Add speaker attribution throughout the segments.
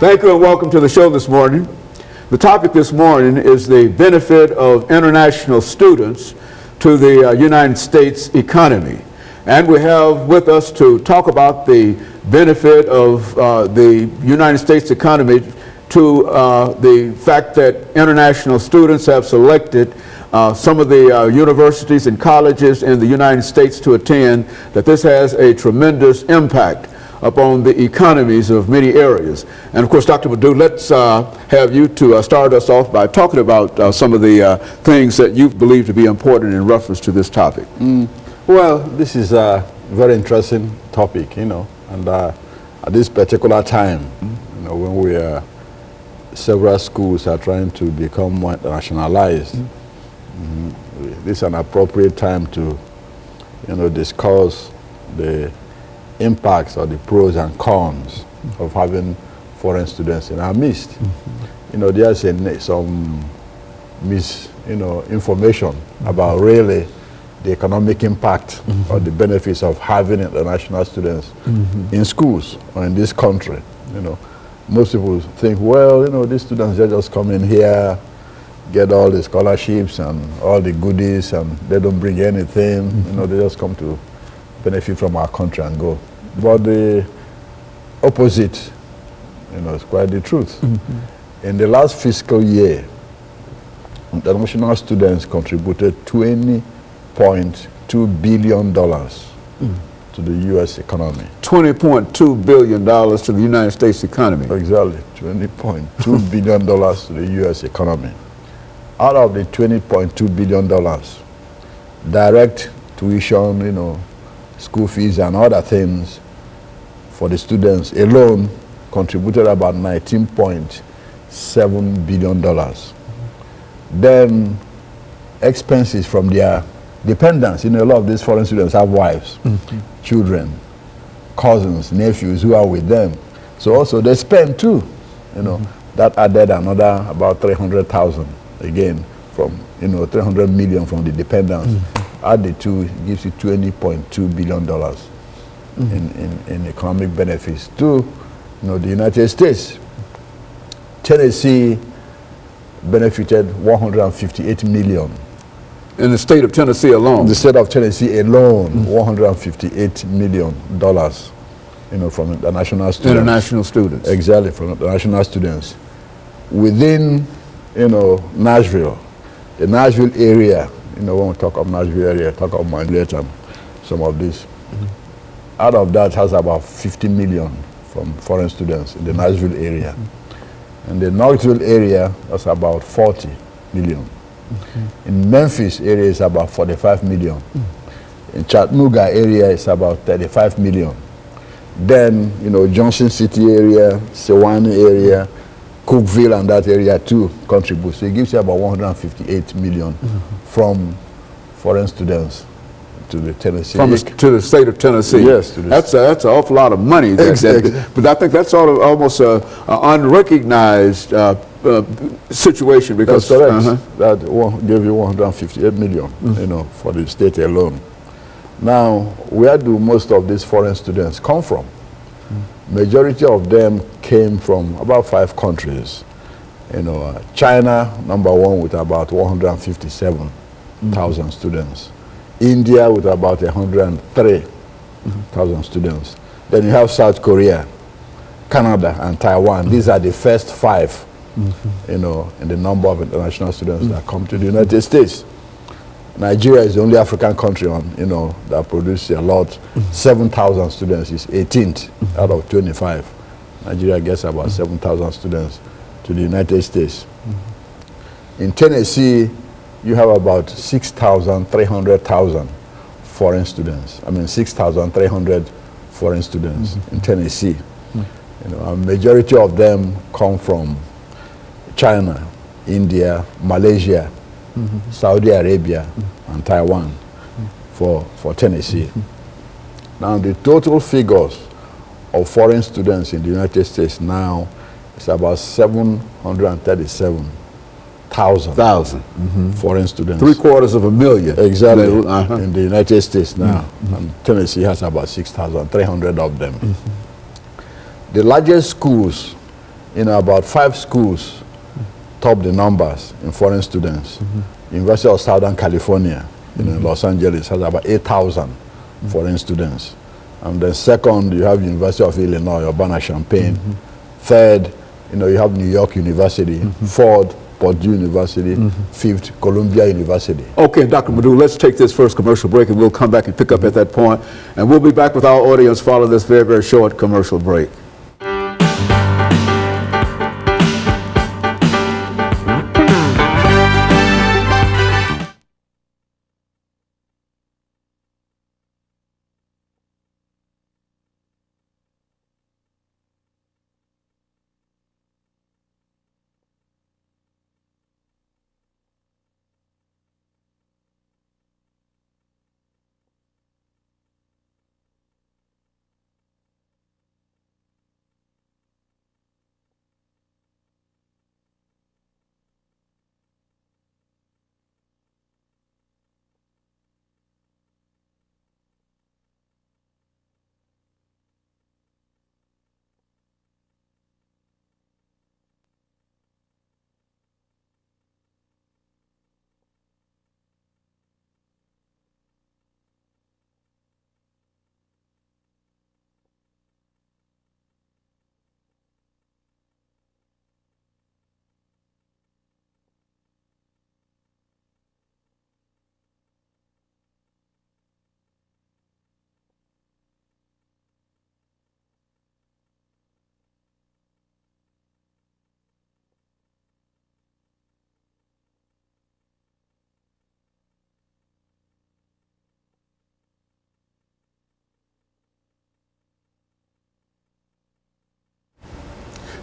Speaker 1: Thank you and welcome to the show this morning. The topic this morning is the benefit of international students to the United States economy. And we have with us to talk about the benefit of the United States economy to the fact that international students have selected some of the universities and colleges in the United States to attend, that this has a tremendous impact upon the economies of many areas. And of course, Dr. LMadu, let's have you to start us off by talking about some of the things that you believe to be important in reference to this topic.
Speaker 2: Well, this is a very interesting topic, and at this particular time, when several schools are trying to become more internationalized, this is an appropriate time to, discuss the impacts or the pros and cons of having foreign students in our midst. There's some misinformation about really the economic impact or the benefits of having international students in schools or in this country. Most people think, well, these students, they just come in here, get all the scholarships and all the goodies, and they don't bring anything. They just come to benefit from our country and go. But the opposite, is quite the truth. In the last fiscal year, international students contributed $20.2 billion to the U.S. economy.
Speaker 1: $20.2 billion to the United States economy.
Speaker 2: Exactly, $20.2 billion to the U.S. economy. Out of the $20.2 billion, direct tuition, school fees and other things for the students alone contributed about $19.7 billion. Then expenses from their dependents. A lot of these foreign students have wives, children, cousins, nephews who are with them. So also they spend too. That added another about 300,000 again from 300 million from the dependents. Add the two, it gives you $20.2 billion in economic benefits to the United States. Tennessee benefited 158 million.
Speaker 1: In the state of Tennessee alone?
Speaker 2: The state of Tennessee alone, $158 million, from international students.
Speaker 1: International students.
Speaker 2: Exactly, from international students. Within, Nashville, the Nashville area, when we talk of Nashville area, talk of Miami and some of this. Out of that has about 50 million from foreign students in the Nashville area. In the Knoxville area, that's about 40 million. In Memphis area, it's about 45 million. In Chattanooga area, it's about 35 million. Then, Johnson City area, Sewanee area, Cookville and that area too contribute. So it gives you about 158 million from foreign students to the Tennessee.
Speaker 1: To the state of Tennessee.
Speaker 2: Yes.
Speaker 1: That's an awful lot of money.
Speaker 2: Exactly.
Speaker 1: But I think that's sort of almost an unrecognized situation, because
Speaker 2: that's correct. That gave you 158 million, for the state alone. Now, where do most of these foreign students come from? Majority of them came from about 5 countries. China, number 1, with about 157,000 students. India with about 103,000 students. Then you have South Korea, Canada, and Taiwan. These are the first 5, in the number of international students that come to the United States. Nigeria is the only African country that produces a lot. 7,000 students is 18th out of 25. Nigeria gets about 7,000 students to the United States. In Tennessee, you have about 6,300,000 foreign students. 6,300 foreign students in Tennessee. A majority of them come from China, India, Malaysia, Saudi Arabia, and Taiwan for Tennessee. Now, the total figures of foreign students in the United States now is about 737,000 foreign students.
Speaker 1: 750,000.
Speaker 2: Exactly. In the United States now. And Tennessee has about 6,300 of them. The largest schools about 5 schools top the numbers in foreign students. University of Southern California, in Los Angeles, has about 8,000 foreign students. And then second, you have University of Illinois, Urbana-Champaign. Third, you have New York University. Fourth, Purdue University. Fifth, Columbia University.
Speaker 1: Okay, Dr. Madu, let's take this first commercial break, and we'll come back and pick up at that point. And we'll be back with our audience following this very, very short commercial break.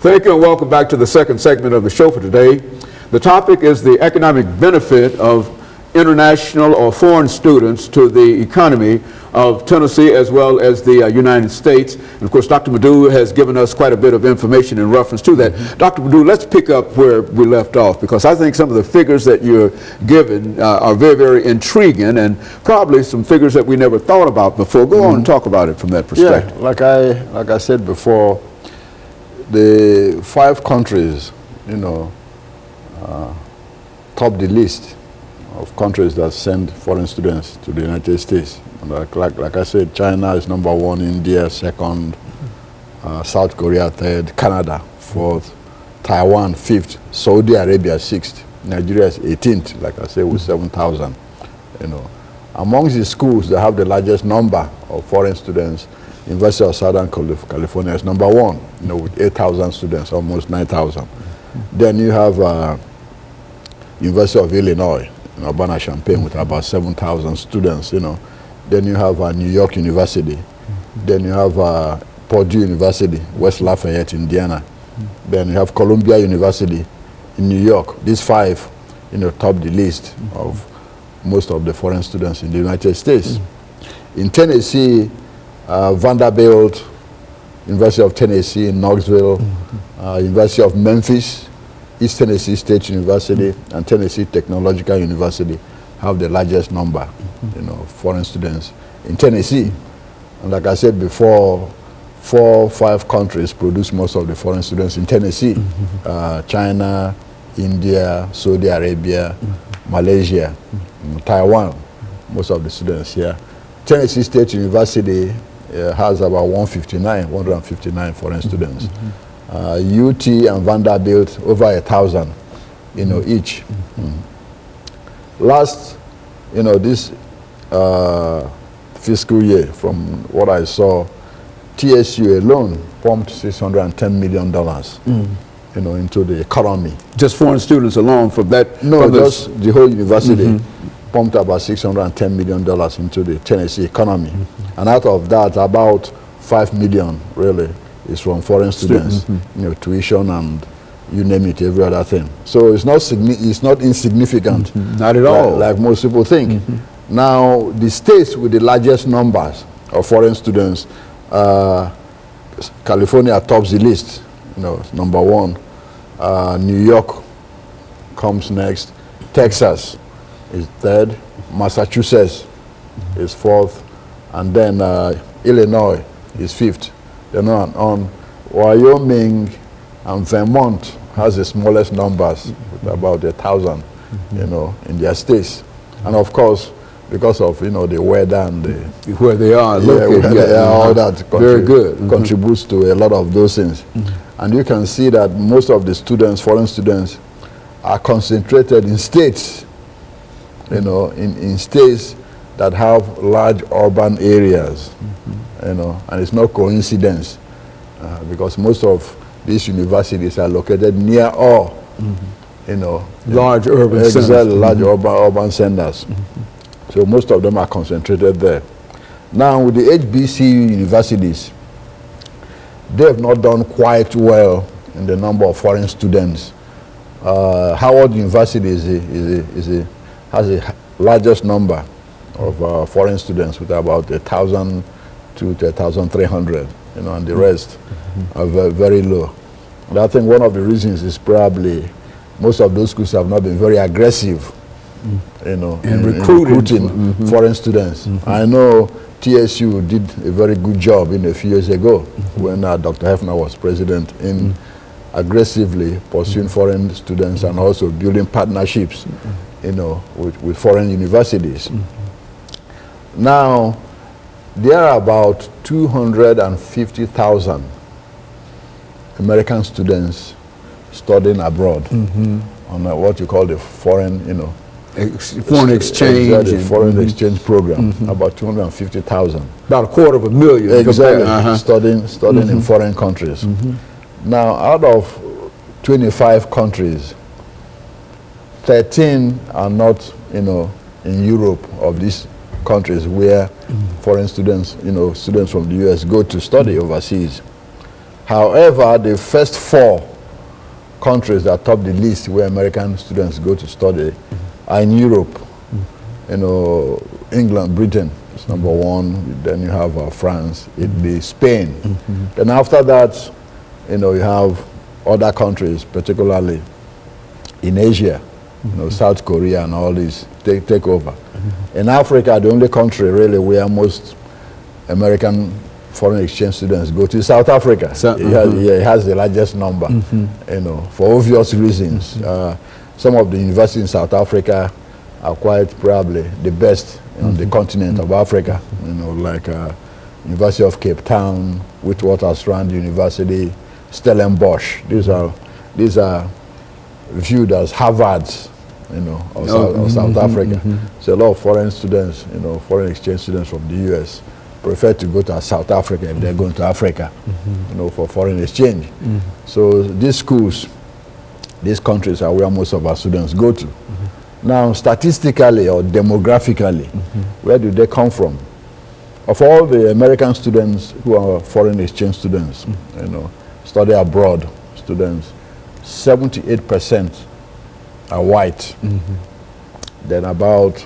Speaker 1: Thank you and welcome back to the second segment of the show for today. The topic is the economic benefit of international or foreign students to the economy of Tennessee as well as the United States. And of course, Dr. Madu has given us quite a bit of information in reference to that. Dr. Madu, let's pick up where we left off, because I think some of the figures that you're given are very, very intriguing, and probably some figures that we never thought about before. Go on and talk about it from that perspective.
Speaker 2: Yeah, like I said before, the 5 countries, top the list of countries that send foreign students to the United States. Like I said, China is number 1, India second, South Korea third, Canada fourth, Taiwan fifth, Saudi Arabia sixth, Nigeria is 18th, like I said, with 7,000. Amongst the schools that have the largest number of foreign students, University of Southern California is number 1, with 8,000 students, almost 9,000. Then you have University of Illinois, Urbana-Champaign, with about 7,000 students, Then you have New York University. Then you have Purdue University, West Lafayette, Indiana. Then you have Columbia University in New York. These 5, top the list of most of the foreign students in the United States. In Tennessee, Vanderbilt, University of Tennessee in Knoxville, University of Memphis, East Tennessee State University, and Tennessee Technological University have the largest number, of foreign students in Tennessee. And like I said before, 4 or 5 countries produce most of the foreign students in Tennessee. China, India, Saudi Arabia, Malaysia, Taiwan, most of the students here. Tennessee State University has about 159 foreign students. UT and Vanderbilt over 1,000, each. Last, this fiscal year, from what I saw, TSU alone pumped $610 million, into the economy.
Speaker 1: Just foreign students alone from that?
Speaker 2: No, just the whole university pumped about $610 million into the Tennessee economy. And out of that, about 5 million really is from foreign students, tuition and you name it, every other thing. So it's not insignificant.
Speaker 1: Not at all.
Speaker 2: Like most people think. Now, the states with the largest numbers of foreign students, California tops the list, number 1. New York comes next. Texas is 3rd. Massachusetts is 4th. And then Illinois is 5th. On Wyoming And Vermont has the smallest numbers, with about 1,000, you know, in their states. And of course, because of, you know, the weather and
Speaker 1: where they are located,
Speaker 2: where they are, all that
Speaker 1: very good.
Speaker 2: Contributes to a lot of those things. And you can see that most of the students, foreign students, are concentrated in states, you know, in states that have large urban areas, you know, and it's no coincidence because most of these universities are located near all, you know,
Speaker 1: large urban centers.
Speaker 2: Large urban centers. So most of them are concentrated there. Now with the HBCU universities, they have not done quite well in the number of foreign students. Howard University has the largest number of foreign students, with about 1,000 to 1,300, you know, and the rest are very low. And I think one of the reasons is probably most of those schools have not been very aggressive, you know, in recruiting foreign students. I know TSU did a very good job a few years ago when Dr. Hefner was president in aggressively pursuing foreign students and also building partnerships, you know, with foreign universities. Now, there are about 250,000 American students studying abroad on what you call the foreign, you know,
Speaker 1: foreign exchange,
Speaker 2: foreign exchange program. About 250,000.
Speaker 1: About 250,000.
Speaker 2: Exactly, studying in foreign countries. Now, out of 25 countries, 13 are not, you know, in Europe, of these countries where foreign students, you know, students from the US go to study overseas. However, the first 4 countries that top the list where American students go to study are in Europe. You know, England, Britain is number 1. Then you have France, Italy, Spain. Then after that, you know, you have other countries, particularly in Asia, you know, South Korea and all these take over. In Africa, the only country really where most American foreign exchange students go to is South Africa. It has the largest number, you know, for obvious reasons. Some of the universities in South Africa are quite probably the best on the continent of Africa, you know, like University of Cape Town, Witwatersrand University, Stellenbosch. These are viewed as Harvards, you know, of South Africa. So a lot of foreign students, you know, foreign exchange students from the US prefer to go to South Africa if they're going to Africa, you know, for foreign exchange. So these schools, these countries are where most of our students go to. Now, statistically or demographically, where do they come from? Of all the American students who are foreign exchange students, you know, study abroad students, 78% are white. Then about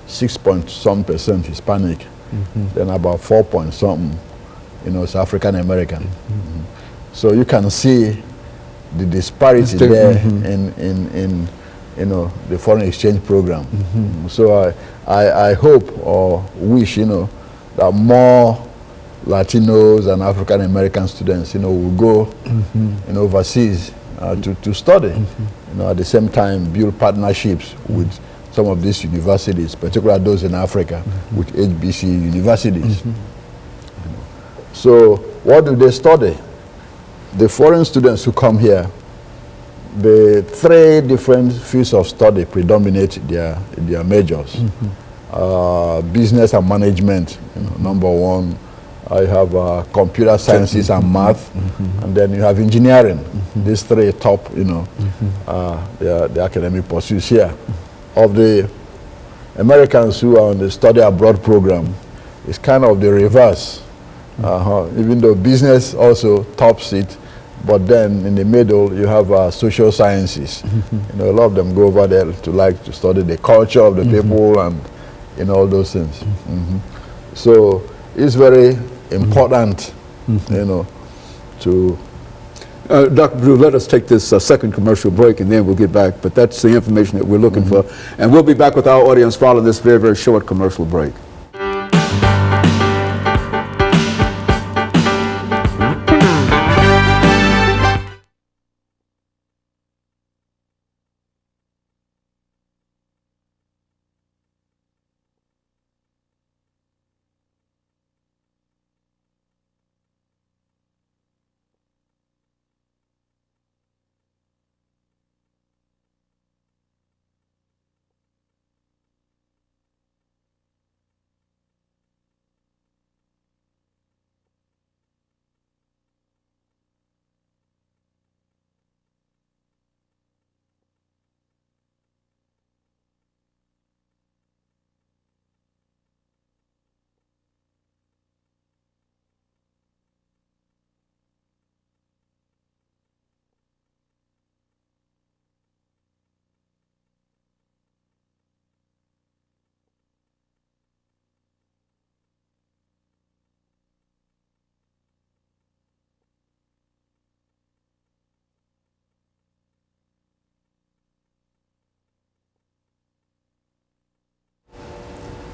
Speaker 2: 6-point-some% Hispanic. Then about 4-point-something, you know, is African American. So you can see the disparity there in you know, the foreign exchange program. So I hope or wish, you know, that more Latinos and African American students, you know, will go you know, overseas to study. You know, at the same time build partnerships with some of these universities, particularly those in Africa, with HBC universities. So what do they study? The foreign students who come here, the 3 different fields of study predominate their majors. Business and management, you know, number 1. I have computer sciences and math, and then you have engineering. These 3 top, you know, the academic pursuits here. Of the Americans who are on the study abroad program, it's kind of the reverse. Even though business also tops it, but then in the middle you have social sciences. You know, a lot of them go over there to study the culture of the people and, you know, all those things. So it's very important, you know, to...
Speaker 1: Dr. Drew, let us take this second commercial break and then we'll get back. But that's the information that we're looking for. And we'll be back with our audience following this very, very short commercial break.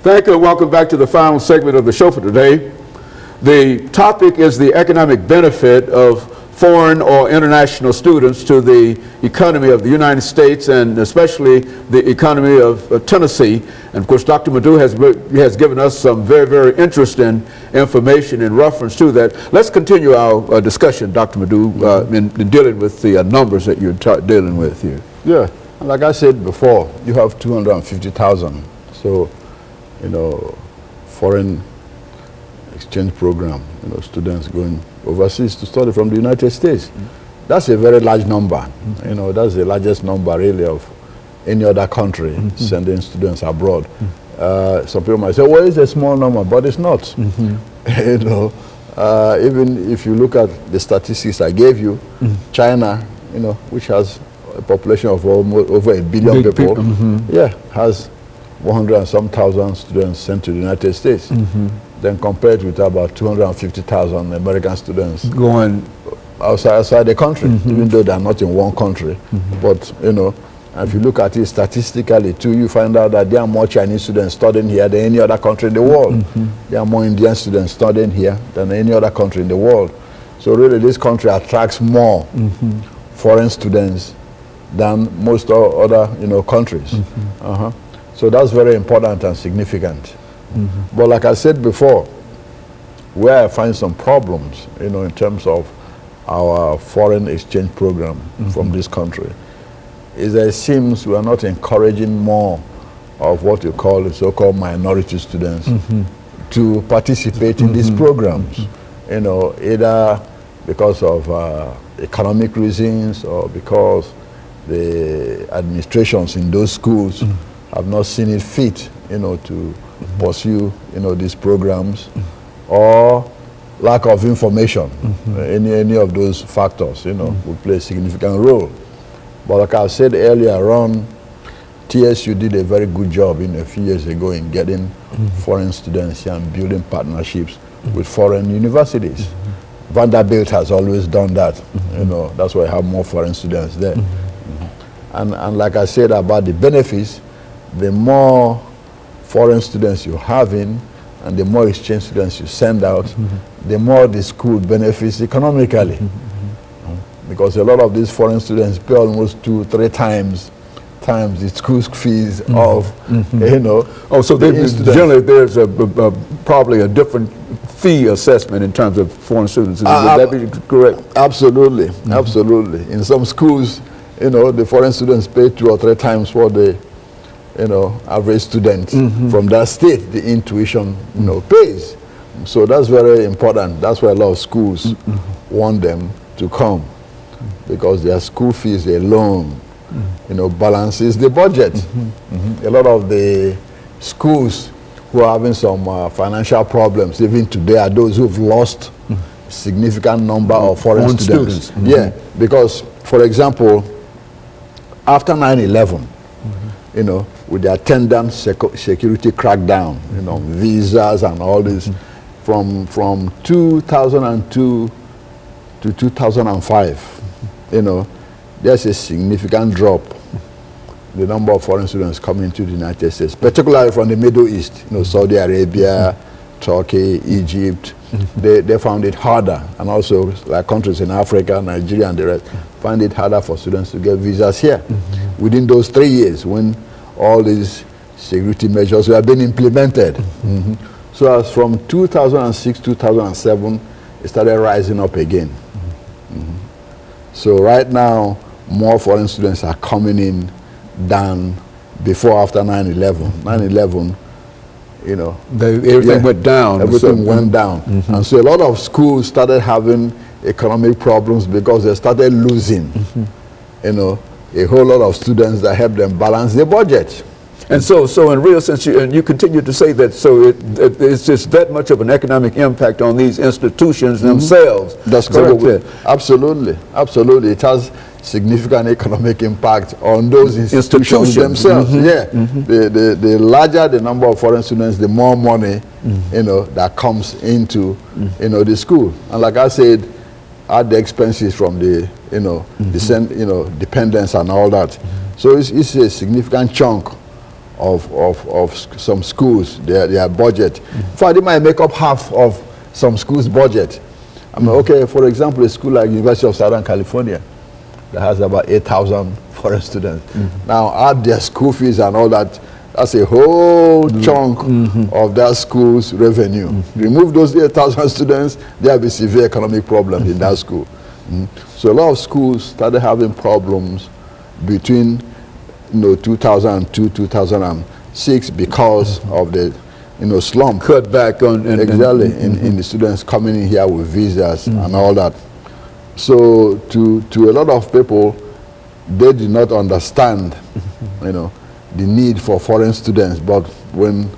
Speaker 1: Thank you and welcome back to the final segment of the show for today. The topic is the economic benefit of foreign or international students to the economy of the United States and especially the economy of Tennessee. And of course, Dr. Madu has given us some very, very interesting information in reference to that. Let's continue our discussion, Dr. Madu, in dealing with the numbers that you're dealing with here.
Speaker 2: Yeah, and like I said before, you have 250,000. So, foreign exchange program, students going overseas to study from the United States. That's a very large number. That's the largest number really of any other country sending students abroad. Some people might say, well, it's a small number, but it's not. Even if you look at the statistics I gave you, China, which has a population of almost over 1 billion people, has 100 and some thousand students sent to the United States. Then compared with about 250,000 American students
Speaker 1: going
Speaker 2: outside the country, even though they're not in one country. But, if you look at it statistically too, you find out that there are more Chinese students studying here than any other country in the world. There are more Indian students studying here than any other country in the world. So really this country attracts more foreign students than most other countries. So that's very important and significant. But like I said before, where I find some problems, in terms of our foreign exchange program from this country, is that it seems we are not encouraging more of what you call the so-called minority students to participate in these programs, either because of economic reasons or because the administrations in those schools have not seen it fit, to pursue, these programs, or lack of information. Any of those factors, will play a significant role. But like I said earlier on, TSU did a very good job a few years ago in getting foreign students here and building partnerships with foreign universities. Vanderbilt has always done that. That's why I have more foreign students there. And like I said about the benefits, the more foreign students you have in and the more exchange students you send out, the more the school benefits economically. Because a lot of these foreign students pay almost 2-3 times the school fees of,
Speaker 1: Oh, so generally there's probably a different fee assessment in terms of foreign students. Would that be correct?
Speaker 2: Absolutely, absolutely. In some schools, the foreign students pay 2 or 3 times what the average student from that state, the intuition, pays. So that's very important. That's why a lot of schools want them to come, because their school fees alone, balances the budget. A lot of the schools who are having some financial problems, even today, are those who've lost significant number of foreign students. Yeah, because, for example, after 9/11, with the attendant security crackdown, visas and all this, from 2002 to 2005, there's a significant drop the number of foreign students coming to the United States, particularly from the Middle East, Saudi Arabia, Turkey, Egypt. They found it harder, and also like countries in Africa, Nigeria and the rest, find it harder for students to get visas here. Within those 3 years, when all these security measures were being implemented. So as from 2006, 2007, it started rising up again. So right now, more foreign students are coming in than before, after 9/11. 9/11,
Speaker 1: everything went down.
Speaker 2: Everything went down. And so a lot of schools started having economic problems because they started losing, a whole lot of students that helped them balance their budget.
Speaker 1: And so in real sense, you continue to say that, so it's just that much of an economic impact on these institutions themselves.
Speaker 2: That's correct. Absolutely, absolutely. It has significant economic impact on those institutions themselves. The larger the number of foreign students, the more money, that comes into, the school. And like I said, add the expenses from the, dependents and all that. So it's a significant chunk some schools, their budget. In fact, they might make up half of some schools' budget. I mean, okay, for example, a school like University of Southern California that has about 8,000 foreign students. Now, add their school fees and all that, that's a whole chunk of that school's revenue. Remove those 8,000 students, there will be severe economic problems in that school. So a lot of schools started having problems between 2002, 2006 because of the slump.
Speaker 1: Cut back on
Speaker 2: exactly in the students coming in here with visas and all that. So to a lot of people, they did not understand, the need for foreign students. But when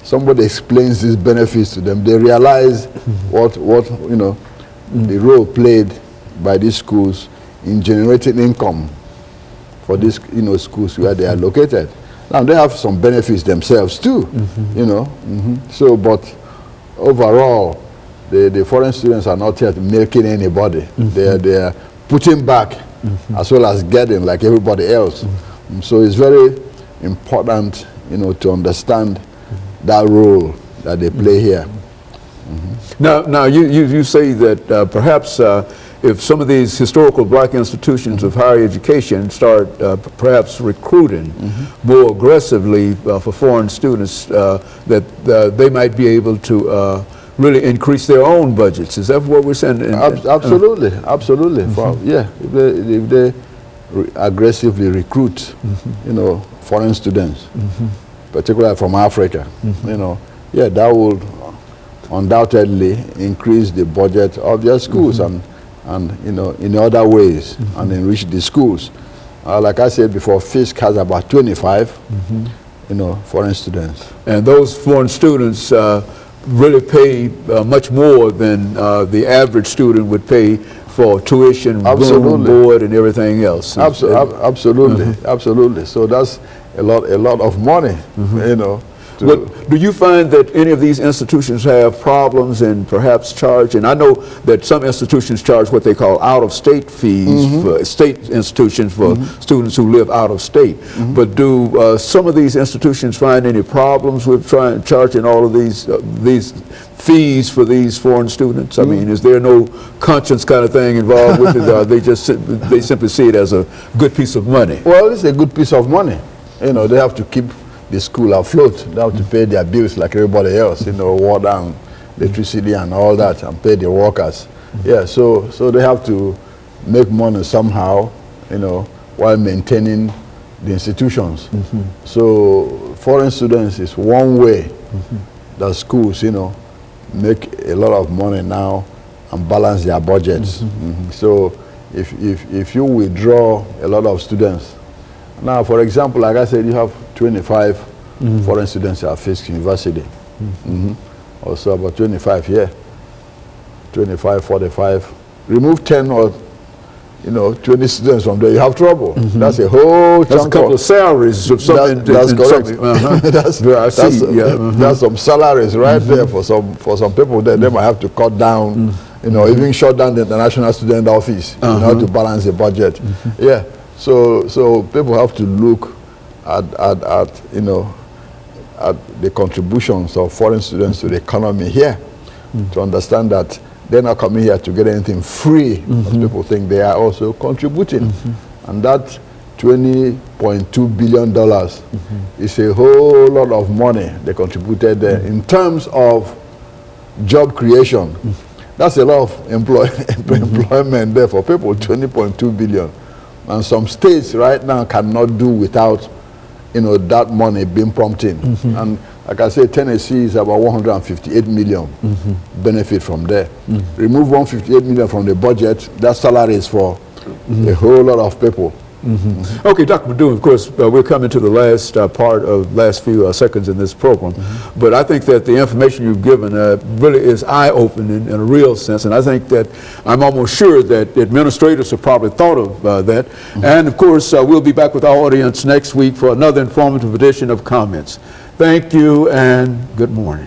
Speaker 2: somebody explains these benefits to them, they realize what the role played by these schools in generating income for these schools where they are located. Now they have some benefits themselves too, So, but overall, the foreign students are not yet milking anybody. They are putting back as well as getting like everybody else. So it's very important, to understand that role that they play here.
Speaker 1: Now you say that perhaps if some of these historical black institutions of higher education start perhaps recruiting more aggressively for foreign students, that they might be able to really increase their own budgets. Is that what we're saying?
Speaker 2: Absolutely, absolutely. If they aggressively recruit, foreign students, particularly from Africa, that would undoubtedly increase the budget of their schools and in other ways and enrich the schools. Like I said before, FISC has about 25, foreign students.
Speaker 1: And those foreign students really pay much more than the average student would pay for tuition, room, board, and everything else.
Speaker 2: Absolutely. So that's a lot of money,
Speaker 1: But do you find that any of these institutions have problems in perhaps charge? And I know that some institutions charge what they call out-of-state fees for state institutions for students who live out of state. But do some of these institutions find any problems with charging all of these fees for these foreign students? I mean, is there no conscience kind of thing involved with it? They simply see it as a good piece of money?
Speaker 2: Well, it's a good piece of money. They have to keep the school afloat. They have to pay their bills like everybody else, water and electricity and all that, and pay the workers. So they have to make money somehow, while maintaining the institutions. So foreign students is one way that schools, make a lot of money now and balance their budgets. So if you withdraw a lot of students, now, for example, like I said, you have 25 foreign students at FISC University. Also about 25 here. 25, 45. Remove 10 or 20 students from there, you have trouble. That's a whole
Speaker 1: That's a couple of salaries of something.
Speaker 2: That's correct. That's some salaries right there for some people that they might have to cut down, even shut down the International Student Office in order to balance the budget. So people have to look at the contributions of foreign students to the economy here to understand that they're not coming here to get anything free. As people think they are also contributing. And that $20.2 billion is a whole lot of money they contributed there. In terms of job creation, that's a lot of employment there for people, 20.2 billion. And some states right now cannot do without, that money being pumped in. And like I said, Tennessee is about 158 million benefit from there. Remove 158 million from the budget, that salary is for a whole lot of people.
Speaker 1: Okay, Dr. Madu, of course, we're coming to the last last few seconds in this program, but I think that the information you've given really is eye-opening in a real sense, and I think that I'm almost sure that administrators have probably thought of that. And of course, we'll be back with our audience next week for another informative edition of Comments. Thank you and good morning.